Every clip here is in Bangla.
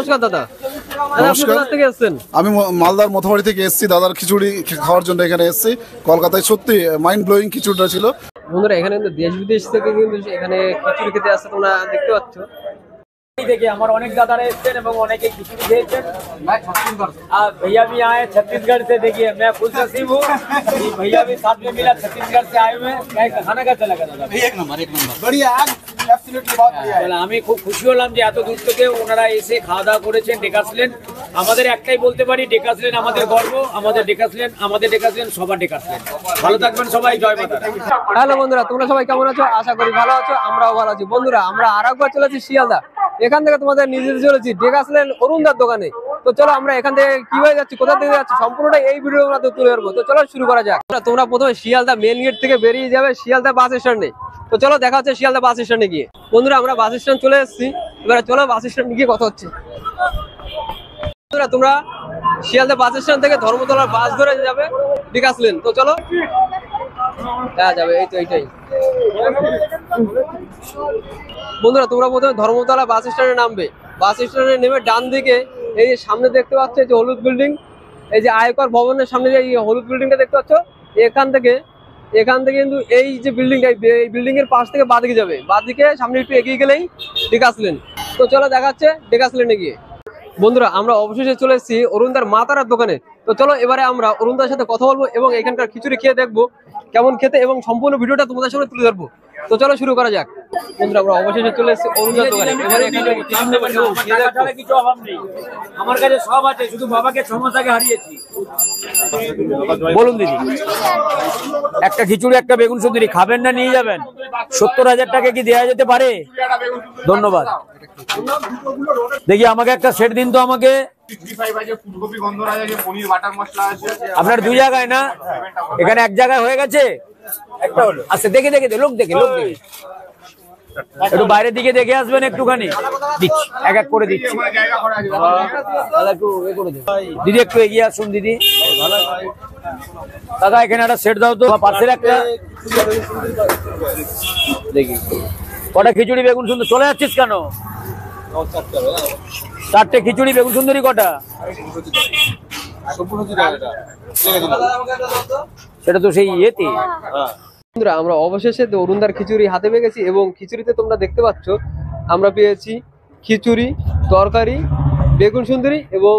নমস্কার দাদা। নমস্কার। থেকে এসেছেন? আমি মালদার মথবাড়ি থেকে এসেছি দাদার খিচুড়ি খাওয়ার জন্য এখানে এসেছি। কলকাতায় সত্যি মাইন্ড ব্লোয়িং খিচুড়িটা ছিল। বন্ধুরা এখানে কিন্তু দেশ বিদেশ থেকে কিন্তু এখানে খিচুড়ি খেতে আসছে, তোমরা দেখতে পাচ্ছ। देखिए हमारे अनेक दादा अनेक खिचड़ी भेजते भैया भी आए छत्तीसगढ़ से। देखिए मैं खुश नसीब हूँ, भैया भी साथ में मिला, छत्तीसगढ़ से आए हुए। खाना कैसा लगा दादा? एक नंबर बढ़िया, एब्सोल्युटली बहुत बढ़िया। আমি খুব খুশি হলাম যে এত দূর থেকে ওনারা এসে খাওয়া দাওয়া করেছেন। ডেকাসলেন আমাদের একটাই বলতে পারি, ডেকাসলেন আমাদের গর্ব, আমাদের ডেকাসলেন সবার ডেকাসলেন। ভালো থাকবেন সবাই, জয় মাতা। হ্যালো বন্ধুরা, তোমরা সবাই কেমন আছো? আশা করি ভালো আছো, আমরাও ভালো আছি। বন্ধুরা আমরা আরেকবার চলেছি শিয়ালদা। এখান থেকে তোমাদের নিজে চলেছি ডেকাসলেন অরুণদার দোকানে। তো চলো আমরা এখান থেকে কিভাবে যাচ্ছি, কোথা থেকে যাচ্ছি, সম্পূর্ণটা এই ভিডিও আমরা তুলে ধরবো। তো চলো শুরু করা যাক। তোমরা প্রথমে শিয়ালদা মেন গেট থেকে বেরিয়ে যাবে শিয়ালদা বাস স্ট্যান্ডে। তো চলো দেখা হচ্ছে শিয়ালদা বাস স্ট্যান্ডে গিয়ে। বন্ধুরা আমরা বাস স্ট্যান্ড চলে এসেছি, এবারে চলো বাস স্ট্যান্ডে গিয়ে কথা হচ্ছে। বন্ধুরা তোমরা শিয়ালদা বাস স্ট্যান্ড থেকে ধর্মতলার বাস ধরে যাবে ডেকাসলেন। তো চলো যাবে, এই তো এইটাই। বন্ধুরা তোমরা প্রথমে ধর্মতলা বাস স্ট্যান্ডে নামবে। বাস স্ট্যান্ডে নেমে ডান দিকে এই যে সামনে দেখতে পাচ্ছ যে হলুদ বিল্ডিং, এই যে আয়কর ভবনের সামনে যে হলুদ বিল্ডিংটা দেখতে পাচ্ছ, এখান থেকে কিন্তু এই যে বিল্ডিংটা, এই বিল্ডিং এর পাশ থেকে বাঁদিকে যাবে। বাঁদিকে সামনে একটু এগিয়ে গেলেই ডেকাসলেন। তো চলো দেখাচ্ছে ডেকাসলেনে গিয়ে। বন্ধুরা আমরা অবশেষে চলে এসেছি অরুণদার মাতারার দোকানে। তো চলো এবারে আমরা অরুণদার সাথে কথা বলবো এবং এখানকার খিচুড়ি খেয়ে দেখবো কেমন খেতে, এবং সম্পূর্ণ ভিডিওটা তোমাদের সামনে তুলে ধরবো। তো চলো শুরু করা যাক। বন্ধুরা আমরা অবশেষে চলে এসেছি অরুণদার দোকানে। এবারে এখানে কিছু অভাব নেই, আমার কাছে সব আছে, শুধু বাবাকে 6 মাস আগে হারিয়েছি। বলুন দিদি, একটা খিচুড়ি একটা বেগুন সুন্দরী খাবেন না নিয়ে যাবেন? 70,000 টাকা কি দেওয়া যেতে পারে? ধন্যবাদ। দেখি আমাকে একটা সেট দিন তো আমাকে। আপনার 2 জায়গায় না, এখানে 1 জায়গায় হয়ে গেছে। একটা হলো আচ্ছা, দেখে লোক দেখে একটু বাইরের দিকে দেখে আসবেন একটুখানি। দিচ্ছি, এক এক করে দিচ্ছি। দিদি একটু এগিয়ে আসুন দিদি। দাদা এখানে একটা সেট দাও তো, পাশের একটা। দেখি কটা খিচুড়ি বেগুন সুন্দর চলে যাচ্ছিস কেন? 4টে খিচুড়ি বেগুন সুন্দরী কটা? সেটা তো সেই ইয়েতে। বন্ধুরা আমরা অবশেষে অরুণদার খিচুড়ি হাতে পেয়ে গেছি, এবং খিচুড়িতে তোমরা দেখতে পাচ্ছ আমরা পেয়েছি খিচুড়ি, তরকারি, বেগুন সুন্দরী এবং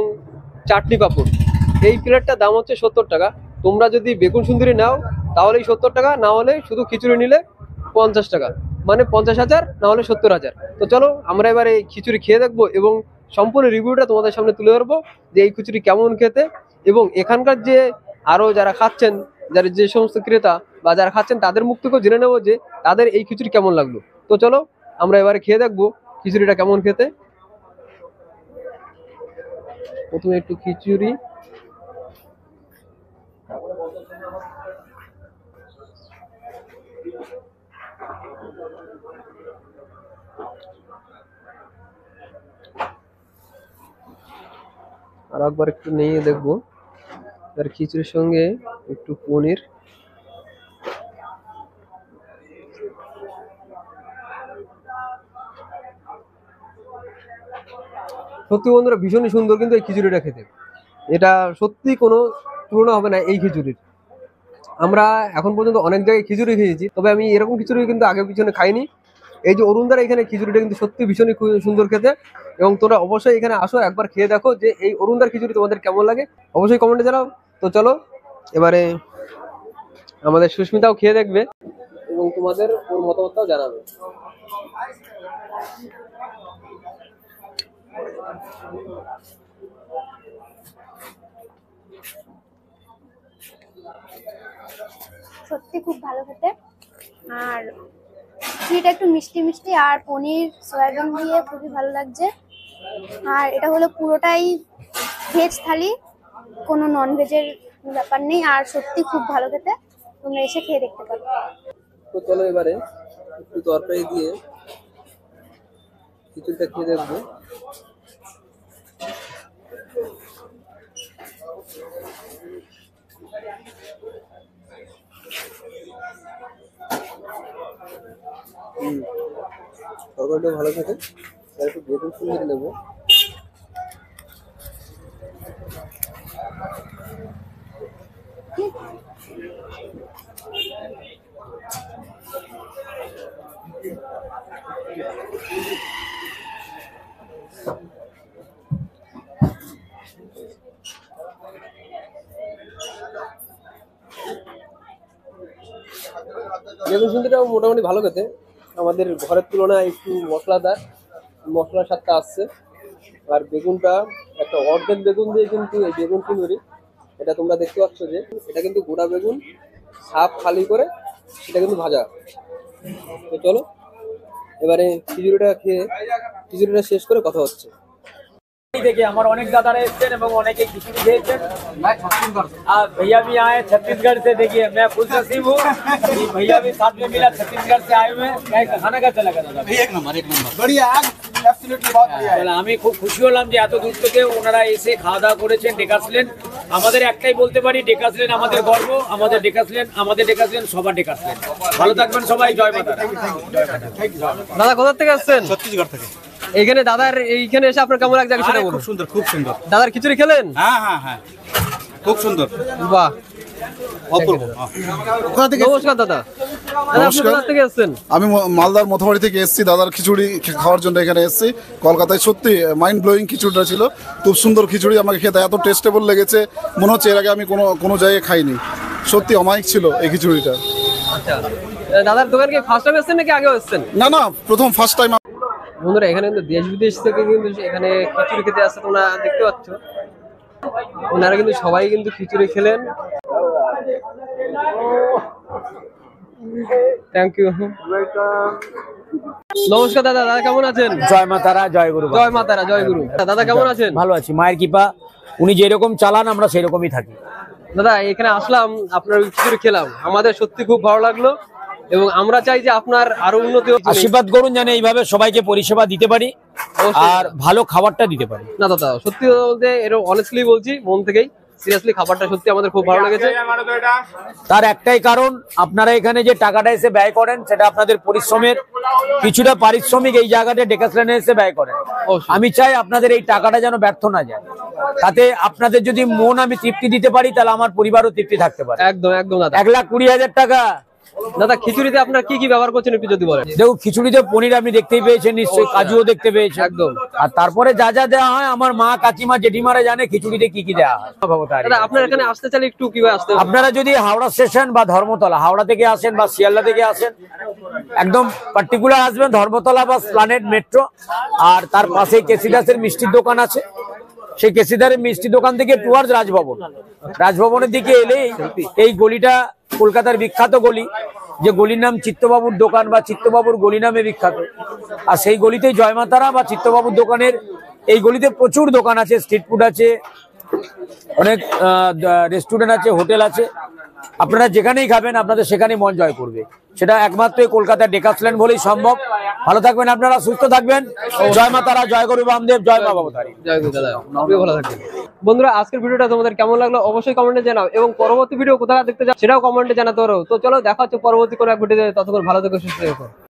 চাটনি পাঁপড়। এই প্লেটটার দাম হচ্ছে 70 টাকা। তোমরা যদি বেগুন সুন্দরী নাও তাহলেই 70 টাকা, না হলে শুধু খিচুড়ি নিলে 50 টাকা, মানে 50,000 না হলে 70,000। তো চলো আমরা এবার এই খিচুড়ি খেয়ে দেখবো এবং সম্পূর্ণ রিভিউটা তোমাদের সামনে তুলে ধরবো যে এই খিচুড়ি কেমন খেতে, এবং এখানকার যে আরো যারা খাচ্ছেন, যারা যে সমস্ত ক্রেতা বা যারা খাচ্ছেন তাদের মুখ থেকেও জেনে নেবো যে তাদের এই খিচুড়ি কেমন লাগলো। তো চলো আমরা এবারে খেয়ে দেখবো খিচুড়িটা কেমন খেতে। প্রথমে একটু খিচুড়ি, আর একবার একটু নিয়ে দেখবো। আর খিচুড়ির সঙ্গে একটু পনির, সত্যি বন্ধুরা ভীষণই সুন্দর কিন্তু এই খিচুড়িটা খেতে। এটা সত্যি কোনো তুলনা হবে না এই খিচুড়ির। আমরা এখন পর্যন্ত অনেক জায়গায় খিচুড়ি খেয়েছি, তবে আমি এরকম খিচুড়ি কিন্তু আগে পিছনে খাইনি। এই যে অরুণদার এখানে খিচুড়িটা কিন্তু সত্যি ভীষণই সুন্দর খেতে, এবং তোমরা অবশ্যই এখানে আসো, একবার খেয়ে দেখো যে এই অরুণদার খিচুড়ি তোমাদের কেমন লাগে, অবশ্যই কমেন্টে জানাও। তো চলো এবারে আমাদের সুস্মিতাও খেয়ে দেখবে এবং তোমাদের ওর মতামতটাও জানাবে। সত্যি খুব ভালো খেতে, আর খিচুড়িটা একটু মিষ্টি মিষ্টি আর পনির সয়াবিন দিয়ে খুবই ভালো লাগছে। আর এটা হলো পুরোটাই ভেজ থালি, কোনো নন ভেজের ব্যাপার নেই, আর সত্যি খুব ভালো খেতে, তোমরা এসে খেয়ে দেখতে পারো। তো চলো এবারে একটু তরকারি দিয়ে খিচুড়িটা খেয়ে দেখবো। তরকারিটা ভালো থাকে, একটু বেগুন সুন্দরী নেবো। বেগুন সুন্দরটাও মোটামুটি ভালো খেতে, আমাদের ঘরের তুলনায় একটু মশলাদার, মশলার স্বাদটা আসছে। আর বেগুনটা একটা অর্ধেক বেগুন দিয়ে কিন্তু এই বেগুন সুন্দরী, এটা তোমরা দেখতে পাচ্ছ যে এটা কিন্তু গোটা বেগুন সাপ খালি করে সেটা কিন্তু ভাজা। তো চলো এবারে খিচুড়িটা খেয়ে খিচুড়িটা শেষ করে কথা হচ্ছে। देखिए हमारे अनेक दादा एसছেন এবং অনেকে খিচুড়ি খেয়েছেন। आप भैया भी आए छत्तीसगढ़ से, देखिए मैं खुद नसीब हूँ कि भैया भी साथ में मिला, छत्तीसगढ़ से आए हुए हैं। खाना कैसा लगा दादा? एक नंबर बढ़िया, एब्सोल्युटली बहुत बढ़िया है। আমি খুব খুশি হলাম যে এত দূর থেকে ওনারা এসে খাওয়া দাওয়া করেছেন। ডেকাসলেন আমাদের একটাই বলতে পারি, ডেকাসলেন আমাদের গর্ব, আমাদের ডেকাসলেন সবার ডেকাসলেন। ভালো থাকবেন সবাই, জয় মাতা। দাদা কোথা থেকে আসছেন? ছত্তিশগড় থেকে। এইখানে দাদার এইখানে এসে আপনার কেমন লাগছে সেটা বলুন। খুব সুন্দর, খুব সুন্দর। দাদার খিচুড়ি খেলেন? হ্যাঁ হ্যাঁ হ্যাঁ, খুব সুন্দর, বাহ, অপূর্ব। নমস্কার দাদা। দাদা আপনি নমস্কার। কোথা থেকে এসেছেন? আমি মালদার মথবাড়ি থেকে এসেছি দাদার খিচুড়ি খাওয়ার জন্য এখানে এসেছি কলকাতায়। সত্যি মাইন্ড ব্লোয়িং খিচুড়িটা ছিল, খুব সুন্দর খিচুড়ি। আমাকে খেতে এত টেস্টেবল লেগেছে, মনে হচ্ছে এর আগে আমি কোনো জায়গায় খাইনি। সত্যি অমায়িক ছিল এই খিচুড়িটা। আচ্ছা, দাদার দোকান কি ফার্স্ট টাইম এসেছেন নাকি আগেও এসেছেন? না না, প্রথম ফার্স্ট টাইম। বন্ধুরা এখানে কিন্তু দেশ বিদেশ থেকে কিন্তু এখানে খিচুড়ি খেতে আসছে, তোমরা দেখতে পাচ্ছ। ওনারা কিন্তু সবাই কিন্তু খিচুড়ি খেলেন। Thank you. নমস্কার দাদা, দাদা কেমন আছেন? জয় মাতারা, জয় গুরু। জয় মাতারা, জয় গুরু। দাদা কেমন আছেন? ভালো আছি, মায়ের কৃপা। উনি যেরকম চালান আমরা সেরকমই থাকি। দাদা এখানে আসলাম, আপনার খিচুড়ি খেলাম, আমাদের সত্যি খুব ভালো লাগলো এবং আমরা চাই যে আপনার আরো উন্নতি হোক। আশীর্বাদ করুন যেন এইভাবে সবাইকে পরিষেবা দিতে পারি আর ভালো খাবারটা দিতে পারি। না দাদা সত্যি বলতে এরকম অনেস্টলি বলছি, মন থেকেই সিরিয়াসলি, খাবারটা সত্যি আমাদের খুব ভালো লেগেছে। তার একটাই কারণ, আপনারা এখানে যে টাকাটা এসে ব্যয় করেন সেটা আপনাদের পরিশ্রমের কিছুটা পারিশ্রমিক এই জায়গাটা ডেকাসলেনে এসে ব্যয় করেন। আমি চাই আপনাদের এই টাকাটা যেন ব্যর্থ না যায়। তাতে আপনাদের যদি মন আমি তৃপ্তি দিতে পারি তাহলে আমার পরিবারও তৃপ্তি থাকতে পারে। একদম একদম দাদা। 1,20,000 টাকা। দাদা খিচুড়িতে আপনার কি কি ব্যবহার করছেন একটু যদি বলেন। দেখুন, খিচুড়িতে পনির আপনি দেখতেই পেয়েছেন নিশ্চয়ই, কাজুও দেখতে পেয়েছেন একদম। আর তারপরে যা যা দেওয়া হয় আমার মা, কাকিমা, জেঠিমারা জানে খিচুড়িতে কি কি দেওয়া হয়। দাদা আপনার এখানে আসতে চাইলে একটু কিভাবে আসতে হবে? আপনারা যদি হাওড়া স্টেশন বা ধর্মতলা, হাওড়া থেকে আসেন বা শিয়ালদা থেকে আসেন, একদম পার্টিকুলার আসবেন ধর্মতলা বা প্ল্যানেট মেট্রো, আর তার পাশে কেসিদাসের মিষ্টির দোকান আছে। সেই কেসিদারের মিষ্টি দোকান থেকে টুয়ার্স রাজভবন, রাজভবনের দিকে এলেই এই গলিটা কলকাতার বিখ্যাত গলি, যে গলির নাম চিত্তবাবুর দোকান বা চিত্তবাবুর গলি নামে বিখ্যাত। আর সেই গলিতেই জয়মাতারা বা চিত্তবাবুর দোকানের এই গলিতে প্রচুর দোকান আছে, স্ট্রিট ফুড আছে, অনেক রেস্টুরেন্ট আছে, হোটেল আছে। আপনারা যেখানেই খাবেন আপনাদের সেখানেই মন জয় করবে। সেটা একমাত্র কলকাতার ডেকাসলেন বলেই সম্ভব। ভালো থাকবেন আপনারা, সুস্থ থাকবেন। জয় মা তারা, জয় গুরু বামদেব, জয় মা বাবতারি। জয় গুরু দাদা, আপনিও ভালো থাকবেন। বন্ধুরা আজকের ভিডিওটা তোমাদের কেমন লাগলো অবশ্যই কমেন্টে জানাও এবং পরবর্তী ভিডিও কোথায় দেখতে চাও সেটাও কমেন্টে জানাতে পারো। তো চলো দেখা হচ্ছে পরবর্তী কোনো এক ভিডিওতে, ততক্ষণ ভালো থেকো, সুস্থ থেকো।